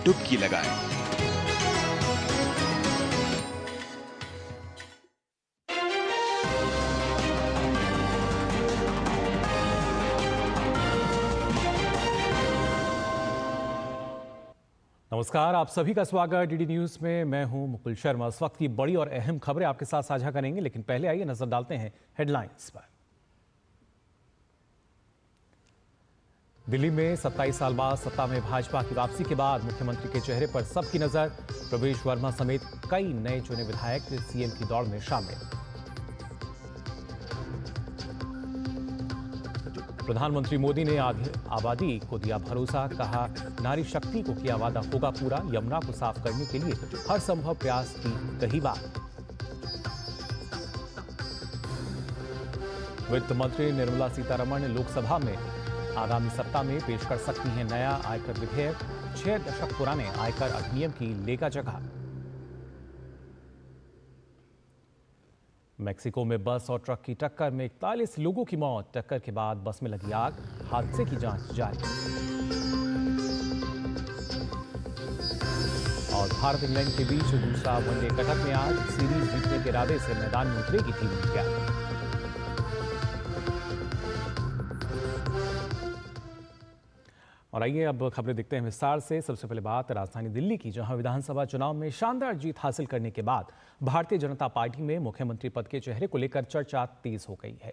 डुबकी लगाएं। नमस्कार, आप सभी का स्वागत डीडी न्यूज में। मैं हूं मुकुल शर्मा। इस वक्त की बड़ी और अहम खबरें आपके साथ साझा करेंगे, लेकिन पहले आइए नजर डालते हैं हेडलाइंस पर। दिल्ली में 27 साल बाद सत्ता में भाजपा की वापसी के बाद मुख्यमंत्री के चेहरे पर सबकी नजर। प्रवेश वर्मा समेत कई नए चुने विधायक सीएम की दौड़ में शामिल। प्रधानमंत्री मोदी ने आबादी को दिया भरोसा, कहा नारी शक्ति को किया वादा होगा पूरा। यमुना को साफ करने के लिए हर संभव प्रयास की कही बात। वित्त मंत्री निर्मला सीतारमण लोकसभा में आगामी सप्ताह में पेश कर सकती हैं नया आयकर विधेयक। 6 दशक पुराने आयकर अधिनियम की लेगा जगह। मेक्सिको में बस और ट्रक की टक्कर में 41 लोगों की मौत। टक्कर के बाद बस में लगी आग, हादसे की जांच जारी। और भारत इंग्लैंड के बीच दूसरा वनडे कटक में आज सीरीज जीतने के इरादे से मैदान में उतरेगी टीम इंडिया। और आइए अब खबरें देखते हैं विस्तार से। सबसे पहले बात राजधानी दिल्ली की, जहां विधानसभा चुनाव में शानदार जीत हासिल करने के बाद भारतीय जनता पार्टी में मुख्यमंत्री पद के चेहरे को लेकर चर्चा तेज हो गई है।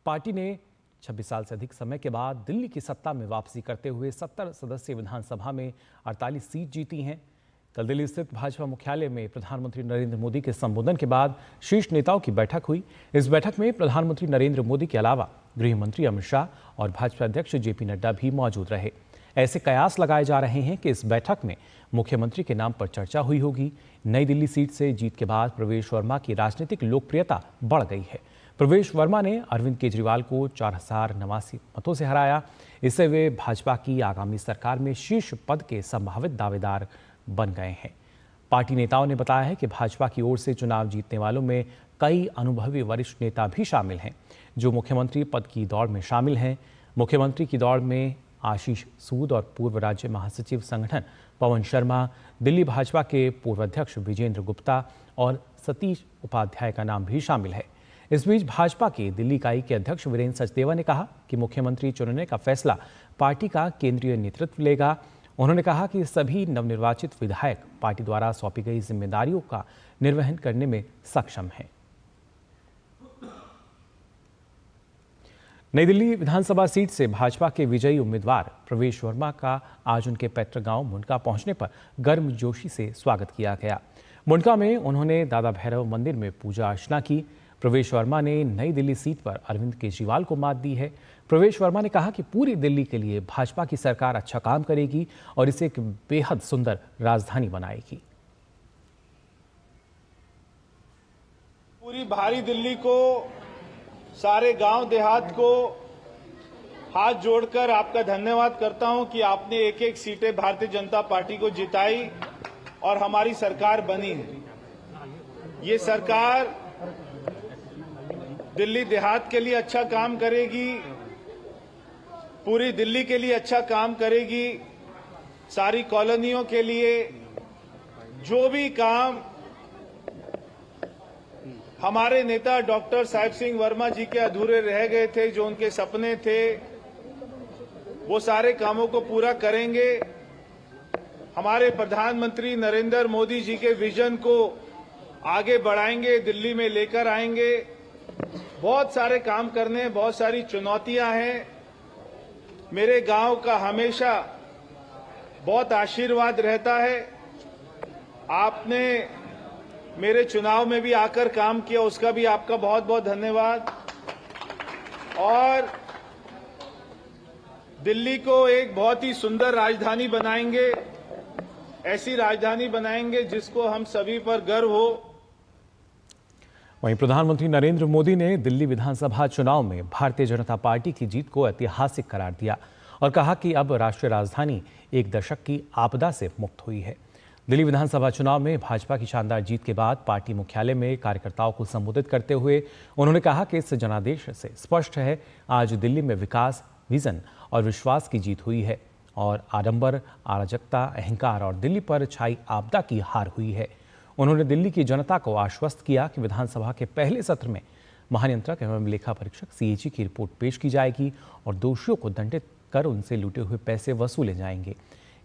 पार्टी ने 26 साल से अधिक समय के बाद दिल्ली की सत्ता में वापसी करते हुए 70 सदस्यीय विधानसभा में 48 सीट जीती हैं। कल दिल्ली स्थित भाजपा मुख्यालय में प्रधानमंत्री नरेंद्र मोदी के संबोधन के बाद शीर्ष नेताओं की बैठक हुई। इस बैठक में प्रधानमंत्री नरेंद्र मोदी के अलावा गृह मंत्री अमित शाह और भाजपा अध्यक्ष जेपी नड्डा भी मौजूद रहे। ऐसे कयास लगाए जा रहे हैं कि इस बैठक में मुख्यमंत्री के नाम पर चर्चा हुई होगी। नई दिल्ली सीट से जीत के बाद प्रवेश वर्मा की राजनीतिक लोकप्रियता बढ़ गई है। प्रवेश वर्मा ने अरविंद केजरीवाल को 4089 मतों से हराया। इससे वे भाजपा की आगामी सरकार में शीर्ष पद के संभावित दावेदार बन गए हैं। पार्टी नेताओं ने बताया है कि भाजपा की ओर से चुनाव जीतने वालों में कई अनुभवी वरिष्ठ नेता भी शामिल हैं, जो मुख्यमंत्री पद की दौड़ में शामिल हैं। मुख्यमंत्री की दौड़ में आशीष सूद और पूर्व राज्य महासचिव संगठन पवन शर्मा, दिल्ली भाजपा के पूर्व अध्यक्ष विजेंद्र गुप्ता और सतीश उपाध्याय का नाम भी शामिल है। इस बीच भाजपा के दिल्ली इकाई के अध्यक्ष वीरेंद्र सचदेवा ने कहा कि मुख्यमंत्री चुनने का फैसला पार्टी का केंद्रीय नेतृत्व लेगा। उन्होंने कहा कि सभी नवनिर्वाचित विधायक पार्टी द्वारा सौंपी गई जिम्मेदारियों का निर्वहन करने में सक्षम हैं। नई दिल्ली विधानसभा सीट से भाजपा के विजयी उम्मीदवार प्रवेश वर्मा का आज उनके पैतृक गांव मुंडका पहुंचने पर गर्मजोशी से स्वागत किया गया। मुंडका में उन्होंने दादा भैरव मंदिर में पूजा अर्चना की। प्रवेश वर्मा ने नई दिल्ली सीट पर अरविंद केजरीवाल को मात दी है। प्रवेश वर्मा ने कहा कि पूरी दिल्ली के लिए भाजपा की सरकार अच्छा काम करेगी और इसे एक बेहद सुंदर राजधानी बनाएगी। पूरी भारी दिल्ली को, सारे गांव देहात को हाथ जोड़कर आपका धन्यवाद करता हूं कि आपने एक एक सीटें भारतीय जनता पार्टी को जिताई और हमारी सरकार बनी है। ये सरकार दिल्ली देहात के लिए अच्छा काम करेगी, पूरी दिल्ली के लिए अच्छा काम करेगी। सारी कॉलोनियों के लिए जो भी काम हमारे नेता डॉक्टर साहिब सिंह वर्मा जी के अधूरे रह गए थे, जो उनके सपने थे, वो सारे कामों को पूरा करेंगे। हमारे प्रधानमंत्री नरेंद्र मोदी जी के विजन को आगे बढ़ाएंगे, दिल्ली में लेकर आएंगे। बहुत सारे काम करने, बहुत सारी चुनौतियां हैं। मेरे गांव का हमेशा बहुत आशीर्वाद रहता है। आपने मेरे चुनाव में भी आकर काम किया, उसका भी आपका बहुत बहुत धन्यवाद। और दिल्ली को एक बहुत ही सुंदर राजधानी बनाएंगे, ऐसी राजधानी बनाएंगे जिसको हम सभी पर गर्व हो। वहीं प्रधानमंत्री नरेंद्र मोदी ने दिल्ली विधानसभा चुनाव में भारतीय जनता पार्टी की जीत को ऐतिहासिक करार दिया और कहा कि अब राष्ट्रीय राजधानी एक दशक की आपदा से मुक्त हुई है। दिल्ली विधानसभा चुनाव में भाजपा की शानदार जीत के बाद पार्टी मुख्यालय में कार्यकर्ताओं को संबोधित करते हुए उन्होंने कहा कि इस जनादेश से स्पष्ट है आज दिल्ली में विकास, विजन और विश्वास की जीत हुई है। और आडंबर, अराजकता, अहंकार और दिल्ली पर छाई आपदा की हार हुई है। उन्होंने दिल्ली की जनता को आश्वस्त किया कि विधानसभा के पहले सत्र में महानियंत्रक एवं लेखा परीक्षक सीएजी की रिपोर्ट पेश की जाएगी और दोषियों को दंडित कर उनसे लूटे हुए पैसे वसूले जाएंगे।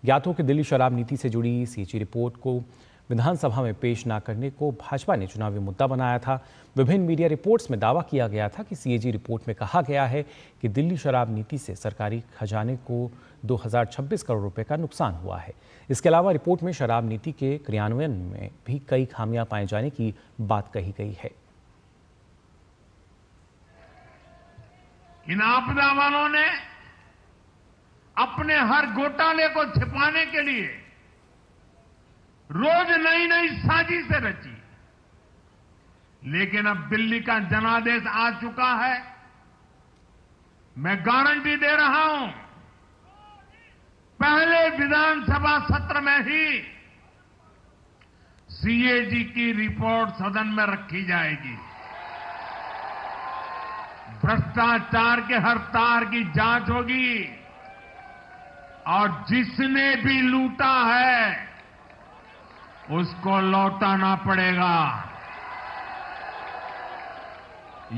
ज्ञात हो कि दिल्ली शराब नीति से जुड़ी सीएजी रिपोर्ट को विधानसभा में पेश न करने को भाजपा ने चुनावी मुद्दा बनाया था। विभिन्न मीडिया रिपोर्ट्स में दावा किया गया था कि सीएजी रिपोर्ट में कहा गया है कि दिल्ली शराब नीति से सरकारी खजाने को 2026 करोड़ रुपए का नुकसान हुआ है। इसके अलावा रिपोर्ट में शराब नीति के क्रियान्वयन में भी कई खामियां पाए जाने की बात कही गई है। इन आपदा वालों ने अपने हर घोटाले को छिपाने के लिए रोज नई नई साजिशें रची, लेकिन अब दिल्ली का जनादेश आ चुका है। मैं गारंटी दे रहा हूं, पहले विधानसभा सत्र में ही सीएजी की रिपोर्ट सदन में रखी जाएगी। भ्रष्टाचार के हर तार की जांच होगी और जिसने भी लूटा है उसको लौटाना पड़ेगा।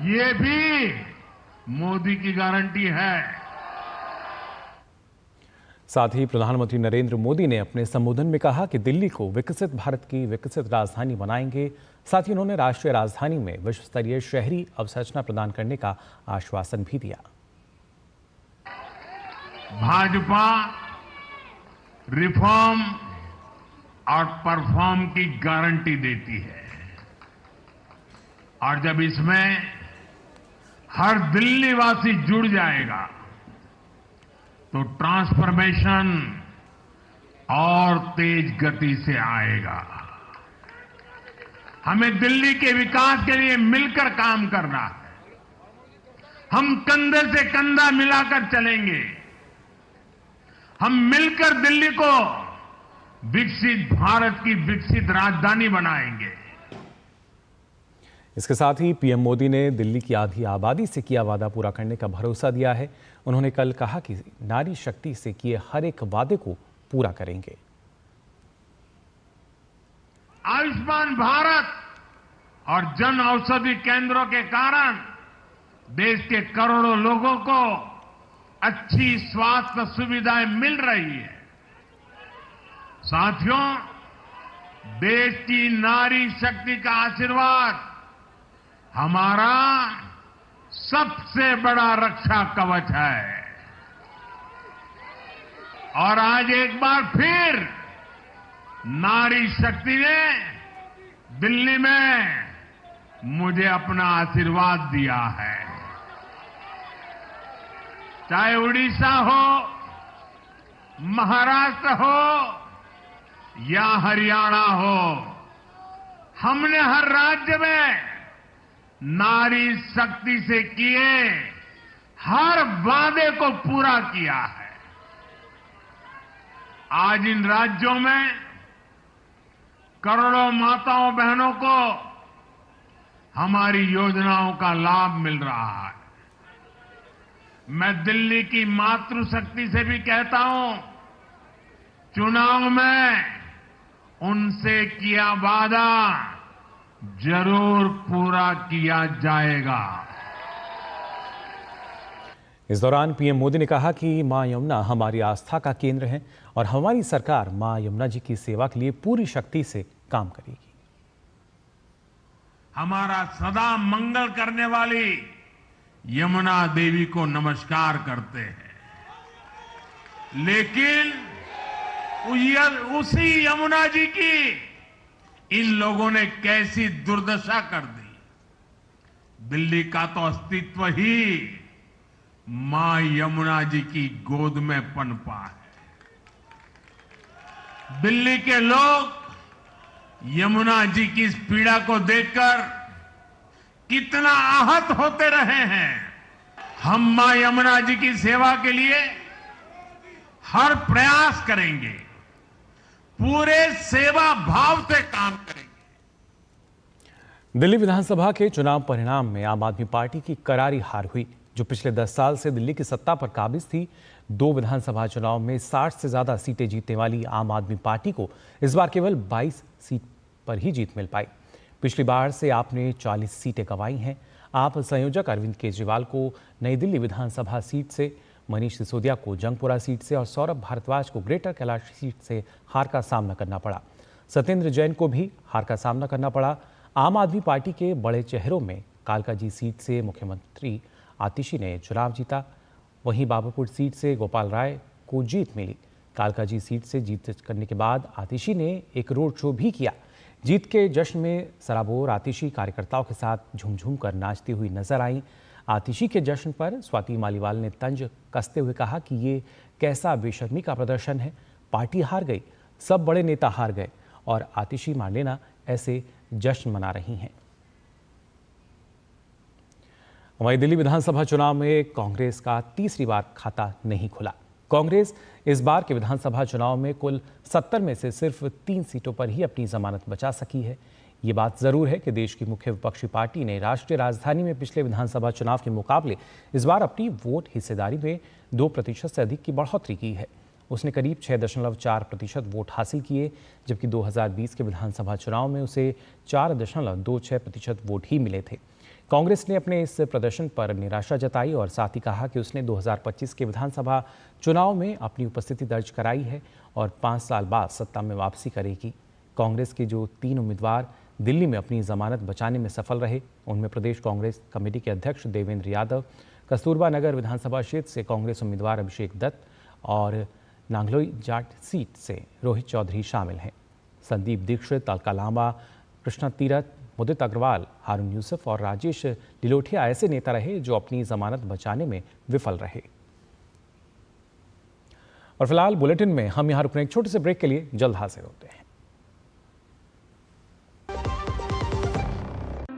ये भी मोदी की गारंटी है। साथ ही प्रधानमंत्री नरेंद्र मोदी ने अपने संबोधन में कहा कि दिल्ली को विकसित भारत की विकसित राजधानी बनाएंगे। साथ ही उन्होंने राष्ट्रीय राजधानी में विश्व स्तरीय शहरी अवसंरचना प्रदान करने का आश्वासन भी दिया। भाजपा रिफॉर्म और परफॉर्म की गारंटी देती है और जब इसमें हर दिल्ली वासी जुड़ जाएगा तो ट्रांसफॉर्मेशन और तेज गति से आएगा। हमें दिल्ली के विकास के लिए मिलकर काम करना है। हम कंधे से कंधा मिलाकर चलेंगे। हम मिलकर दिल्ली को विकसित भारत की विकसित राजधानी बनाएंगे। इसके साथ ही पीएम मोदी ने दिल्ली की आधी आबादी से किया वादा पूरा करने का भरोसा दिया है। उन्होंने कल कहा कि नारी शक्ति से किए हर एक वादे को पूरा करेंगे। आयुष्मान भारत और जन औषधि केंद्रों के कारण देश के करोड़ों लोगों को अच्छी स्वास्थ्य सुविधाएं मिल रही है। साथियों, देश की नारी शक्ति का आशीर्वाद हमारा सबसे बड़ा रक्षा कवच है। और आज एक बार फिर नारी शक्ति ने दिल्ली में मुझे अपना आशीर्वाद दिया है। चाहे उड़ीसा हो, महाराष्ट्र हो या हरियाणा हो, हमने हर राज्य में नारी शक्ति से किए हर वादे को पूरा किया है। आज इन राज्यों में करोड़ों माताओं बहनों को हमारी योजनाओं का लाभ मिल रहा है। मैं दिल्ली की मातृशक्ति से भी कहता हूं, चुनाव में उनसे किया वादा जरूर पूरा किया जाएगा। इस दौरान पीएम मोदी ने कहा कि मां यमुना हमारी आस्था का केंद्र है और हमारी सरकार मां यमुना जी की सेवा के लिए पूरी शक्ति से काम करेगी। हमारा सदा मंगल करने वाली यमुना देवी को नमस्कार करते हैं, लेकिन उसी यमुना जी की इन लोगों ने कैसी दुर्दशा कर दी। दिल्ली का तो अस्तित्व ही मां यमुना जी की गोद में पनपा है। दिल्ली के लोग यमुना जी की इस पीड़ा को देखकर कितना आहत होते रहे हैं। हम मां यमुना जी की सेवा के लिए हर प्रयास करेंगे, पूरे सेवा भाव से काम करेंगे। दिल्ली विधानसभा के चुनाव परिणाम में आम आदमी पार्टी की करारी हार हुई। जो पिछले 10 साल से दिल्ली की सत्ता पर काबिज थी, दो विधानसभा चुनाव में 60 से ज्यादा सीटें जीतने वाली आम आदमी पार्टी को इस बार केवल 22 सीट पर ही जीत मिल पाई। पिछली बार से आपने 40 सीटें गंवाई हैं। आप संयोजक अरविंद केजरीवाल को नई दिल्ली विधानसभा सीट से, मनीष सिसोदिया को जंगपुरा सीट से और सौरभ भारद्वाज को ग्रेटर कैलाश सीट से हार का सामना करना पड़ा। सत्येंद्र जैन को भी हार का सामना करना पड़ा। आम आदमी पार्टी के बड़े चेहरों में कालकाजी सीट से मुख्यमंत्री आतिशी ने चुनाव जीता। वहीं बाबूपुर सीट से गोपाल राय को जीत मिली। कालकाजी सीट से जीत करने के बाद आतिशी ने एक रोड शो भी किया। जीत के जश्न में सराबोर आतिशी कार्यकर्ताओं के साथ झूम झूम कर नाचती हुई नजर आई। आतिशी के जश्न पर स्वाति मालीवाल ने तंज कसते हुए कहा कि ये कैसा बेशर्मी का प्रदर्शन है, पार्टी हार गई, सब बड़े नेता हार गए और आतिशी मार्लेना ऐसे जश्न मना रही हैं। वहीं दिल्ली विधानसभा चुनाव में कांग्रेस का तीसरी बार खाता नहीं खुला। कांग्रेस इस बार के विधानसभा चुनाव में कुल 70 में से सिर्फ 3 सीटों पर ही अपनी जमानत बचा सकी है। ये बात जरूर है कि देश की मुख्य विपक्षी पार्टी ने राष्ट्रीय राजधानी में पिछले विधानसभा चुनाव के मुकाबले इस बार अपनी वोट हिस्सेदारी में 2% से अधिक की बढ़ोतरी की है। उसने करीब 6.4% वोट हासिल किए, जबकि 2020 के विधानसभा चुनाव में उसे 4.26% वोट ही मिले थे। कांग्रेस ने अपने इस प्रदर्शन पर निराशा जताई और साथ ही कहा कि उसने 2025 के विधानसभा चुनाव में अपनी उपस्थिति दर्ज कराई है और 5 साल बाद सत्ता में वापसी करेगी। कांग्रेस के जो 3 उम्मीदवार दिल्ली में अपनी जमानत बचाने में सफल रहे, उनमें प्रदेश कांग्रेस कमेटी के अध्यक्ष देवेंद्र यादव, कस्तूरबा नगर विधानसभा क्षेत्र से कांग्रेस उम्मीदवार अभिषेक दत्त और नांगलोई जाट सीट से रोहित चौधरी शामिल हैं। संदीप दीक्षित, अलका लांबा, कृष्णा तीरथ, मुदित अग्रवाल, हारून यूसुफ और राजेश लिलोठिया ऐसे नेता रहे जो अपनी जमानत बचाने में विफल रहे। और फिलहाल बुलेटिन में हम यहां रुकने एक छोटे से ब्रेक के लिए जल्द हाजिर होते हैं।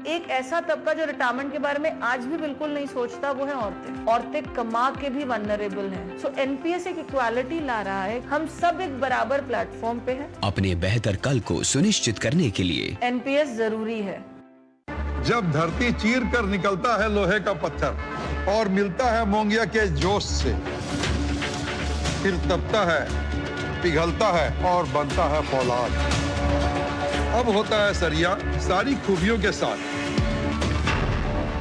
एक ऐसा तबका जो रिटायरमेंट के बारे में आज भी बिल्कुल नहीं सोचता, वो है औरतें। औरतें कमा के भी वनरेबल हैं। सो एनपीएस एक इक्वालिटी ला रहा है। हम सब एक बराबर प्लेटफॉर्म पे हैं। अपने बेहतर कल को सुनिश्चित करने के लिए एनपीएस जरूरी है। जब धरती चीर कर निकलता है लोहे का पत्थर और मिलता है मोंगिया के जोश से, फिर तपता है, पिघलता है और बनता है फौलाद। अब होता है सरिया सारी खूबियों के साथ।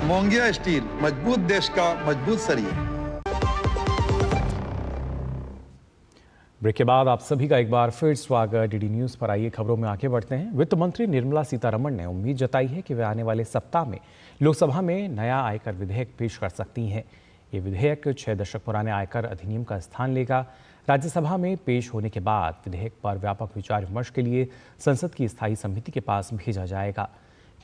मोंगिया स्टील, मजबूत देश का मजबूत सरिया। ब्रेक के बाद आप सभी का एक बार फिर स्वागत। डीडी न्यूज पर आइए खबरों में आगे बढ़ते हैं। वित्त मंत्री निर्मला सीतारमण ने उम्मीद जताई है कि वे आने वाले सप्ताह में लोकसभा में नया आयकर विधेयक पेश कर सकती हैं। ये विधेयक 6 दशक पुराने आयकर अधिनियम का स्थान लेगा। राज्यसभा में पेश होने के बाद विधेयक पर व्यापक विचार विमर्श के लिए संसद की स्थायी समिति के पास भेजा जाएगा।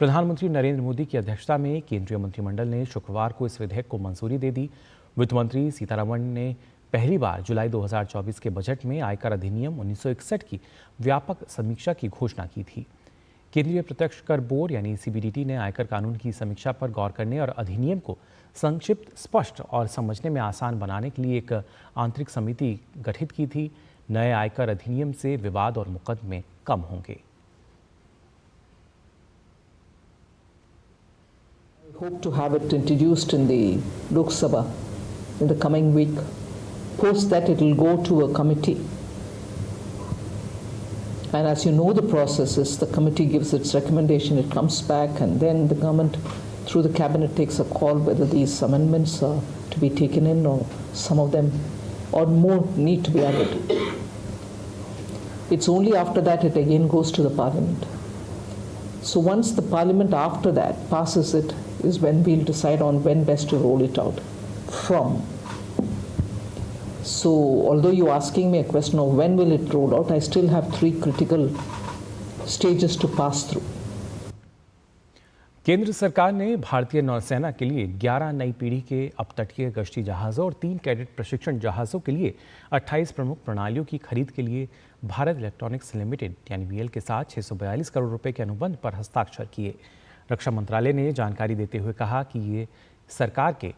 प्रधानमंत्री नरेंद्र मोदी की अध्यक्षता में केंद्रीय मंत्रिमंडल ने शुक्रवार को इस विधेयक को मंजूरी दे दी। वित्त मंत्री सीतारमण ने पहली बार जुलाई 2024 के बजट में आयकर अधिनियम 1961 की व्यापक समीक्षा की घोषणा की थी। केंद्रीय प्रत्यक्ष कर बोर्ड यानी सीबीडीटी ने आयकर कानून की समीक्षा पर गौर करने और अधिनियम को संक्षिप्त, स्पष्ट और समझने में आसान बनाने के लिए एक आंतरिक समिति गठित की थी। नए आयकर अधिनियम से विवाद और मुकदमे कम होंगे। I hope to have it introduced in the Lok Sabha in the coming week. Post that it will go to a committee. And as you know the process is, the committee gives its recommendation, it comes back, and then the government through the cabinet takes a call whether these amendments are to be taken in or some of them or more need to be added. It's only after that it again goes to the parliament. So once the parliament after that passes it is when we'll decide on when best to roll it out from. So although you're asking me a question of when will it roll out, I still have 3 critical stages to pass through. केंद्र सरकार ने भारतीय नौसेना के लिए 11 नई पीढ़ी के अपतटीय गश्ती जहाज़ों और 3 कैडेट प्रशिक्षण जहाज़ों के लिए 28 प्रमुख प्रणालियों की खरीद के लिए भारत इलेक्ट्रॉनिक्स लिमिटेड यानी बीएल के साथ 642 करोड़ रुपए के अनुबंध पर हस्ताक्षर किए। रक्षा मंत्रालय ने जानकारी देते हुए कहा कि ये सरकार के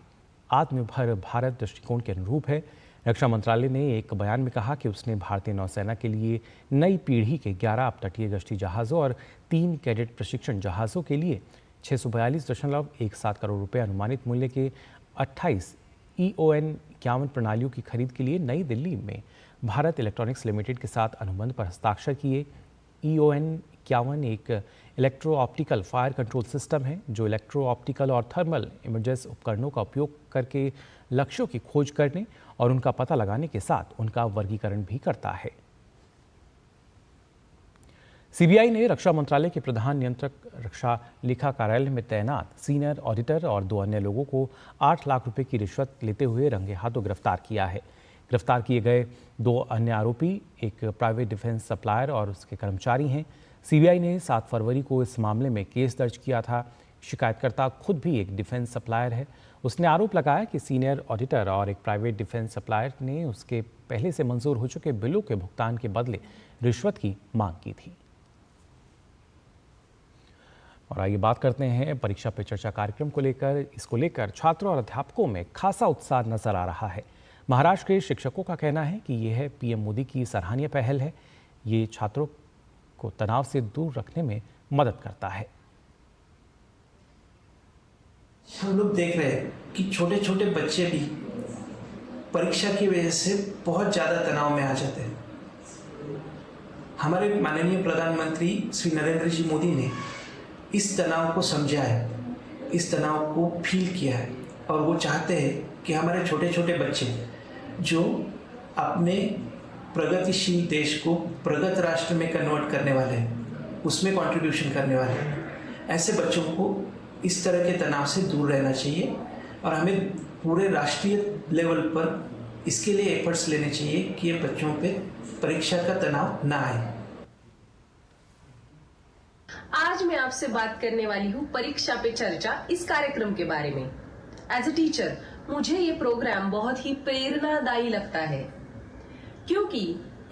आत्मनिर्भर भारत दृष्टिकोण के अनुरूप है। रक्षा मंत्रालय ने एक बयान में कहा कि उसने भारतीय नौसेना के लिए नई पीढ़ी के 11 अपतटीय गश्ती जहाज़ों और 3 कैडेट प्रशिक्षण जहाज़ों के लिए 642.17 करोड़ रुपए अनुमानित मूल्य के 28 EON 51 प्रणालियों की खरीद के लिए नई दिल्ली में भारत इलेक्ट्रॉनिक्स लिमिटेड के साथ अनुबंध पर हस्ताक्षर किए। EON 51 एक electro optical fire control system है जो इलेक्ट्रो ऑप्टिकल और थर्मल इमेजेस उपकरणों का उपयोग करके लक्ष्यों की खोज करने और उनका पता लगाने के साथ उनका वर्गीकरण भी करता है। CBI ने रक्षा मंत्रालय के प्रधान नियंत्रक रक्षा लेखा कार्यालय में तैनात सीनियर ऑडिटर और 2 अन्य लोगों को 8 लाख रुपए की रिश्वत लेते हुए रंगे हाथों गिरफ्तार किया है। गिरफ्तार किए गए 2 अन्य आरोपी एक प्राइवेट डिफेंस सप्लायर और उसके कर्मचारी हैं। CBI ने 7 फरवरी को इस मामले में केस दर्ज किया था। शिकायतकर्ता खुद भी एक डिफेंस सप्लायर है। उसने आरोप लगाया कि सीनियर ऑडिटर और एक प्राइवेट डिफेंस सप्लायर ने उसके पहले से मंजूर हो चुके बिलों के भुगतान के बदले रिश्वत की मांग की थी। और आइए बात करते हैं परीक्षा पे चर्चा कार्यक्रम को लेकर। इसको लेकर छात्रों और अध्यापकों में खासा उत्साह नजर आ रहा है। महाराष्ट्र के शिक्षकों का कहना है कि यह PM मोदी की सराहनीय पहल है। ये छात्रों को तनाव से दूर रखने में मदद करता है। हम लोग देख रहे हैं कि छोटे छोटे बच्चे भी परीक्षा की वजह से बहुत ज़्यादा तनाव में आ जाते हैं। हमारे माननीय प्रधानमंत्री श्री नरेंद्र जी मोदी ने इस तनाव को समझा है, इस तनाव को फील किया है और वो चाहते हैं कि हमारे छोटे छोटे बच्चे जो अपने प्रगतिशील देश को प्रगत राष्ट्र में कन्वर्ट करने वाले हैं, उसमें कंट्रीब्यूशन करने वाले हैं, ऐसे बच्चों को इस तरह के तनाव से दूर रहना चाहिए और हमें पूरे राष्ट्रीय लेवल पर इसके लिए एफर्ट्स लेने चाहिए कि ये बच्चों पे परीक्षा का तनाव ना आए। आज मैं आपसे बात करने वाली हूँ परीक्षा पे चर्चा इस कार्यक्रम के बारे में। एज अ टीचर मुझे ये प्रोग्राम बहुत ही प्रेरणादायी लगता है क्योंकि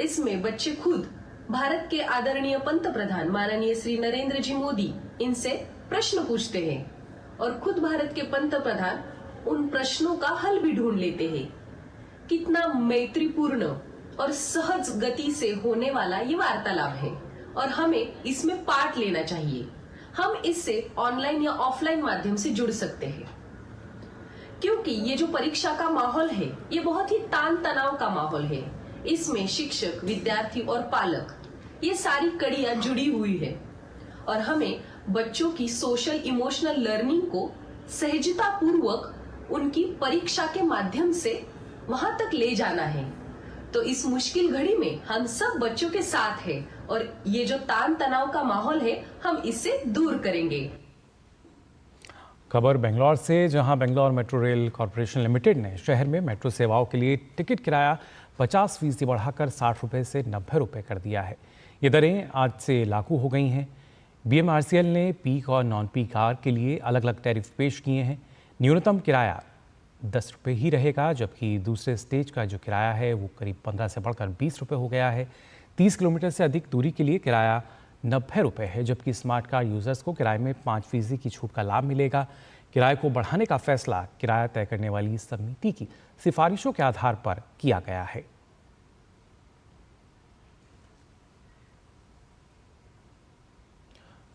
इसमें बच्चे खुद भारत के आदरणीय पंतप्रधान माननीय श्री नरेंद्र जी मोदी इनसे प्रश्न पूछते हैं और खुद भारत के पंतप्रधान उन प्रश्नों का हल भी ढूंढ लेते हैं। कितना मैत्रीपूर्ण और सहज गति से होने वाला ये वार्तालाप है और हमें इसमें पार्ट लेना चाहिए। हम इससे ऑनलाइन या ऑफलाइन माध्यम से जुड़ सकते हैं क्योंकि ये जो परीक्षा का माहौल है ये बहुत ही तान तनाव का माहौल है। इसमें शिक्षक, विद्यार्थी और पालक ये सारी कड़ियां जुड़ी हुई है और हमें बच्चों की सोशल इमोशनल लर्निंग को सहजता पूर्वक उनकी परीक्षा के माध्यम से वहां तक ले जाना है। तो इस मुश्किल घड़ी में हम सब बच्चों के साथ हैं और ये जो तान तनाव का माहौल है हम इससे दूर करेंगे। खबर बेंगलोर से, जहां Bangalore metro rail corporation limited ने शहर में मेट्रो सेवाओं के लिए टिकट किराया 50% बढ़ाकर 60 रुपये से 90 रुपये कर दिया है। ये दरें आज से लागू हो गई हैं। BMRCL ने पीक और नॉन पीक आवर के लिए अलग अलग टैरिफ पेश किए हैं। न्यूनतम किराया 10 रुपये ही रहेगा, जबकि दूसरे स्टेज का जो किराया है वो करीब 15 से बढ़कर 20 रुपये हो गया है। 30 किलोमीटर से अधिक दूरी के लिए किराया 90 रुपये है, जबकि स्मार्ट कार्ड यूजर्स को किराए में 5% की छूट का लाभ मिलेगा। किराए को बढ़ाने का फैसला किराया तय करने वाली समिति की सिफारिशों के आधार पर किया गया है।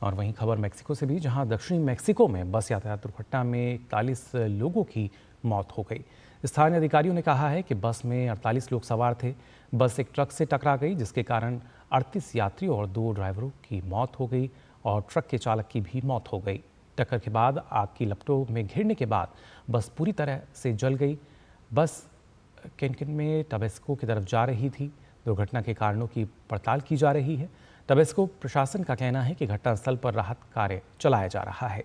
और वहीं खबर मेक्सिको से भी, जहां दक्षिणी मेक्सिको में बस यातायात दुर्घटना में 41 लोगों की मौत हो गई। स्थानीय अधिकारियों ने कहा है कि बस में 48 लोग सवार थे। बस एक ट्रक से टकरा गई, जिसके कारण 38 यात्रियों और 2 ड्राइवरों की मौत हो गई और ट्रक के चालक की भी मौत हो गई। टक्कर के बाद आग की लपटों में घिरने के बाद बस पूरी तरह से जल गई। बस कैनकिन में टबेस्को की तरफ जा रही थी। दुर्घटना के कारणों की पड़ताल की जा रही है। टबेस्को प्रशासन का कहना है कि घटनास्थल पर राहत कार्य चलाया जा रहा है।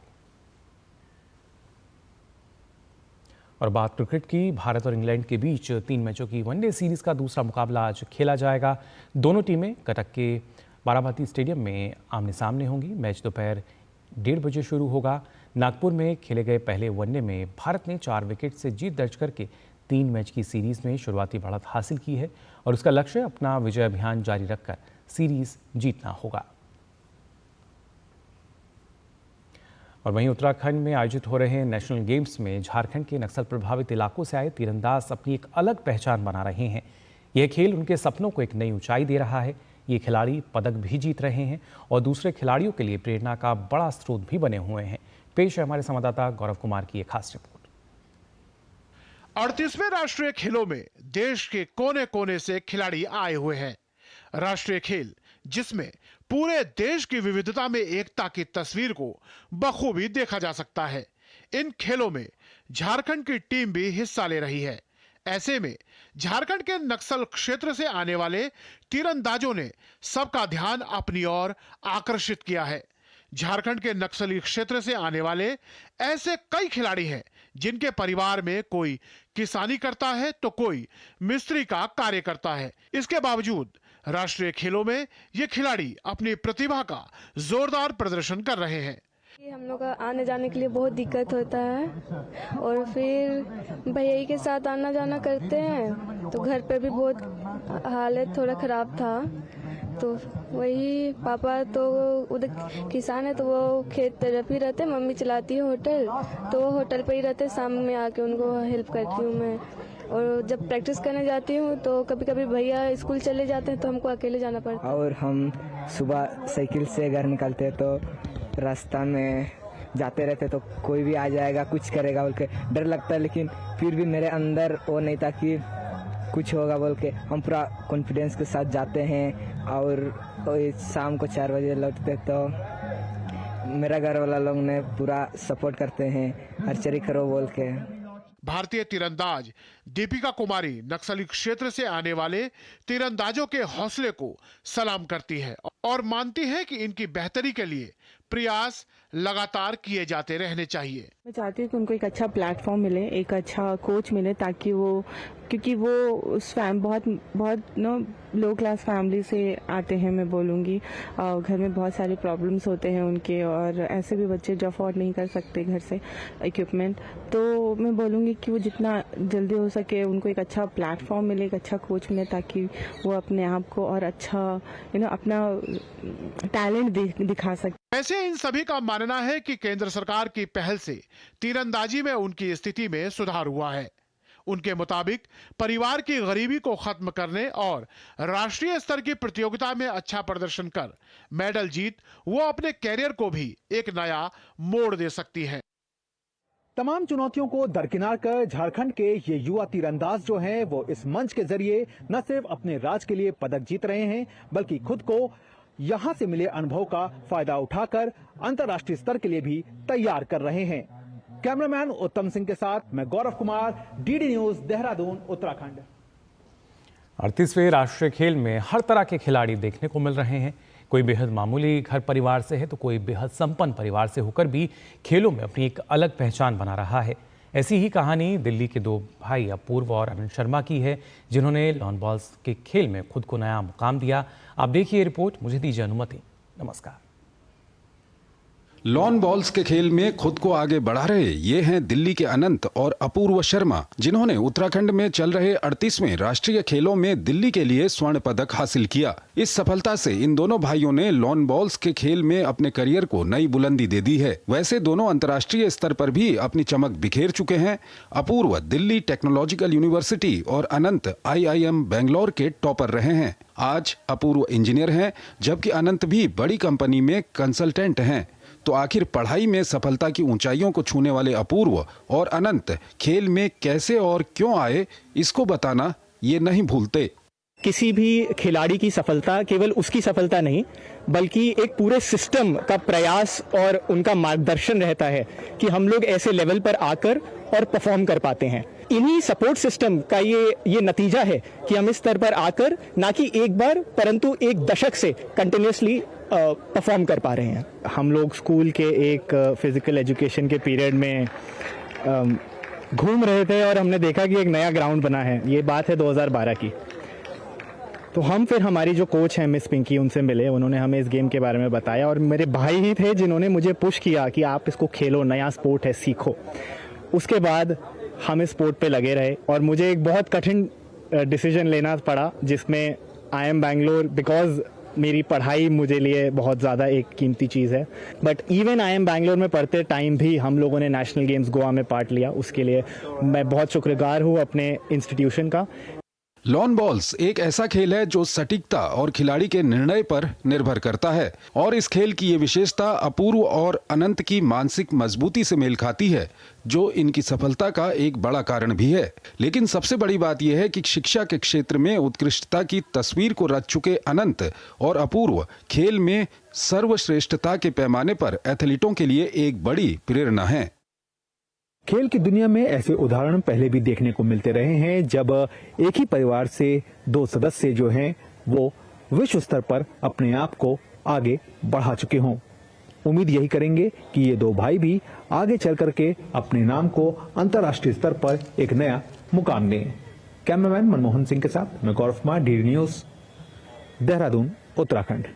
और बात क्रिकेट की, भारत और इंग्लैंड के बीच 3 मैचों की वनडे सीरीज का दूसरा मुकाबला आज खेला जाएगा। दोनों टीमें कटक के बारामती स्टेडियम में आमने सामने होंगी। मैच दोपहर 1:30 बजे शुरू होगा। नागपुर में खेले गए पहले वनडे में भारत ने 4 विकेट से जीत दर्ज करके 3 मैच की सीरीज में शुरुआती बढ़त हासिल की है और उसका लक्ष्य अपना विजय अभियान जारी रखकर सीरीज जीतना होगा। और वहीं उत्तराखंड में आयोजित हो रहे नेशनल गेम्स में झारखंड के नक्सल प्रभावित इलाकों से आए तीरंदाज अपनी एक अलग पहचान बना रहे हैं। यह खेल उनके सपनों को एक नई ऊंचाई दे रहा है। ये खिलाड़ी पदक भी जीत रहे हैं और दूसरे खिलाड़ियों के लिए प्रेरणा का बड़ा स्रोत भी बने हुए हैं। पेश है हमारे संवाददाता गौरव कुमार की एक खास रिपोर्ट। 38वें राष्ट्रीय खेलों में देश के कोने कोने से खिलाड़ी आए हुए हैं। राष्ट्रीय खेल जिसमें पूरे देश की विविधता में एकता की तस्वीर को बखूबी देखा जा सकता है। इन खेलों में झारखंड की टीम भी हिस्सा ले रही है। ऐसे में झारखंड के नक्सल क्षेत्र से आने वाले तीरंदाजों ने सबका ध्यान अपनी ओर आकर्षित किया है। झारखंड के नक्सली क्षेत्र से आने वाले ऐसे कई खिलाड़ी हैं जिनके परिवार में कोई किसानी करता है तो कोई मिस्त्री का कार्य करता है। इसके बावजूद राष्ट्रीय खेलों में ये खिलाड़ी अपनी प्रतिभा का जोरदार प्रदर्शन कर रहे हैं। हम लोग का आने जाने के लिए बहुत दिक्कत होता है और फिर भैया के साथ आना जाना करते हैं तो घर पे भी बहुत हालत थोड़ा खराब था। तो वही पापा तो उधर किसान है तो वो खेत तरफ ही रहते, मम्मी चलाती है होटल तो वो होटल पे ही रहते, शाम में आके उनको हेल्प करती हूँ मैं। और जब प्रैक्टिस करने जाती हूँ तो कभी कभी भैया स्कूल चले जाते हैं तो हमको अकेले जाना पड़ता है। और हम सुबह साइकिल से घर निकलते हैं तो रास्ता में जाते रहते तो कोई भी आ जाएगा कुछ करेगा बोल के डर लगता है, लेकिन फिर भी मेरे अंदर वो नहीं था कि कुछ होगा बोल के हम पूरा कॉन्फिडेंस के साथ जाते हैं। और शाम को 4 बजे लौटते तो मेरा घर वाला लोग ने पूरा सपोर्ट करते हैं आर्चरी करो बोल के। भारतीय तीरंदाज दीपिका कुमारी नक्सली क्षेत्र से आने वाले तीरंदाजों के हौसले को सलाम करती है और मानती है कि इनकी बेहतरी के लिए प्रयास लगातार किए जाते रहने चाहिए। मैं चाहती हूँ कि उनको एक अच्छा प्लेटफॉर्म मिले, एक अच्छा कोच मिले, ताकि वो क्योंकि वो उस बहुत लो क्लास फैमिली से आते हैं। मैं बोलूँगी घर में बहुत सारे प्रॉब्लम्स होते हैं उनके और ऐसे भी बच्चे जो अफोर्ड नहीं कर सकते घर से इक्विपमेंट। तो मैं बोलूँगी कि वो जितना जल्दी हो सके उनको एक अच्छा प्लेटफॉर्म मिले, एक अच्छा कोच मिले, ताकि वो अपने आप को और अच्छा अपना टैलेंट दिखा सके। ऐसे इन सभी का मानना है कि केंद्र सरकार की पहल से तीरंदाजी में उनकी स्थिति में सुधार हुआ है। उनके मुताबिक परिवार की गरीबी को खत्म करने और राष्ट्रीय स्तर की प्रतियोगिता में अच्छा प्रदर्शन कर मेडल जीत वो अपने कैरियर को भी एक नया मोड़ दे सकती है। तमाम चुनौतियों को दरकिनार कर झारखंड के ये युवा तीरंदाज जो हैं वो इस मंच के जरिए न सिर्फ अपने राज्य के लिए पदक जीत रहे हैं बल्कि खुद को यहां से मिले अनुभव का फायदा उठाकर अंतर्राष्ट्रीय स्तर के लिए भी तैयार कर रहे हैं। कैमरामैन उत्तम सिंह के साथ मैं गौरव कुमार, डीडी न्यूज, देहरादून, उत्तराखंड। 38वें राष्ट्रीय खेल में हर तरह के खिलाड़ी देखने को मिल रहे हैं। कोई बेहद मामूली घर परिवार से है तो कोई बेहद संपन्न परिवार से होकर भी खेलों में अपनी एक अलग पहचान बना रहा है। ऐसी ही कहानी दिल्ली के 2 भाई अपूर्व और अनंत शर्मा की है, जिन्होंने लॉन बॉल्स के खेल में खुद को नया मुकाम दिया। आप देखिए रिपोर्ट, मुझे दीजिए अनुमति। नमस्कार। लॉन बॉल्स के खेल में खुद को आगे बढ़ा रहे ये हैं दिल्ली के अनंत और अपूर्व शर्मा, जिन्होंने उत्तराखंड में चल रहे 38वें राष्ट्रीय खेलों में दिल्ली के लिए स्वर्ण पदक हासिल किया। इस सफलता से इन दोनों भाइयों ने लॉन बॉल्स के खेल में अपने करियर को नई बुलंदी दे दी है। वैसे दोनों अंतर्राष्ट्रीय स्तर पर भी अपनी चमक बिखेर चुके हैं। अपूर्व दिल्ली टेक्नोलॉजिकल यूनिवर्सिटी और अनंत IIM बेंगलोर के टॉपर रहे हैं। आज अपूर्व इंजीनियर हैं जबकि अनंत भी बड़ी कंपनी में कंसल्टेंट हैं। तो आखिर पढ़ाई में सफलता की ऊंचाइयों को छूने वाले अपूर्व और अनंत खेल में कैसे और क्यों आए, इसको बताना ये नहीं भूलते। किसी भी खिलाड़ी की सफलता केवल उसकी सफलता नहीं बल्कि एक पूरे सिस्टम का प्रयास और उनका मार्गदर्शन रहता है कि हम लोग ऐसे लेवल पर आकर और परफॉर्म कर पाते हैं। इन्हीं सपोर्ट सिस्टम का ये नतीजा है कि हम इस स्तर पर आकर ना कि एक बार परंतु एक दशक से कंटिन्यूसली परफॉर्म कर पा रहे हैं। हम लोग स्कूल के एक फिजिकल एजुकेशन के पीरियड में घूम रहे थे और हमने देखा कि एक नया ग्राउंड बना है। ये बात है 2012 की। तो हम फिर हमारी जो कोच हैं मिस पिंकी, उनसे मिले। उन्होंने हमें इस गेम के बारे में बताया और मेरे भाई ही थे जिन्होंने मुझे पुश किया कि आप इसको खेलो, नया स्पोर्ट है, सीखो। उसके बाद हम इस स्पोर्ट पे लगे रहे और मुझे एक बहुत कठिन डिसीजन लेना पड़ा जिसमें IIM बेंगलोर, बिकॉज मेरी पढ़ाई मुझे लिए बहुत ज़्यादा एक कीमती चीज़ है। बट इवन IIM बेंगलोर में पढ़ते टाइम भी हम लोगों ने नेशनल गेम्स गोवा में पार्ट लिया। उसके लिए मैं बहुत शुक्रगुजार हूँ अपने इंस्टीट्यूशन का। लॉन बॉल्स एक ऐसा खेल है जो सटीकता और खिलाड़ी के निर्णय पर निर्भर करता है और इस खेल की ये विशेषता अपूर्व और अनंत की मानसिक मजबूती से मेल खाती है, जो इनकी सफलता का एक बड़ा कारण भी है। लेकिन सबसे बड़ी बात यह है कि शिक्षा के क्षेत्र में उत्कृष्टता की तस्वीर को रच चुके अनंत और अपूर्व खेल में सर्वश्रेष्ठता के पैमाने पर एथलीटों के लिए एक बड़ी प्रेरणा है। खेल की दुनिया में ऐसे उदाहरण पहले भी देखने को मिलते रहे हैं, जब एक ही परिवार से दो सदस्य जो हैं वो विश्व स्तर पर अपने आप को आगे बढ़ा चुके हों। उम्मीद यही करेंगे कि ये दो भाई भी आगे चल करके अपने नाम को अंतर्राष्ट्रीय स्तर पर एक नया मुकाम दें। कैमरामैन मनमोहन सिंह के साथ मैं गौरव कुमार, डीडी न्यूज, देहरादून, उत्तराखंड।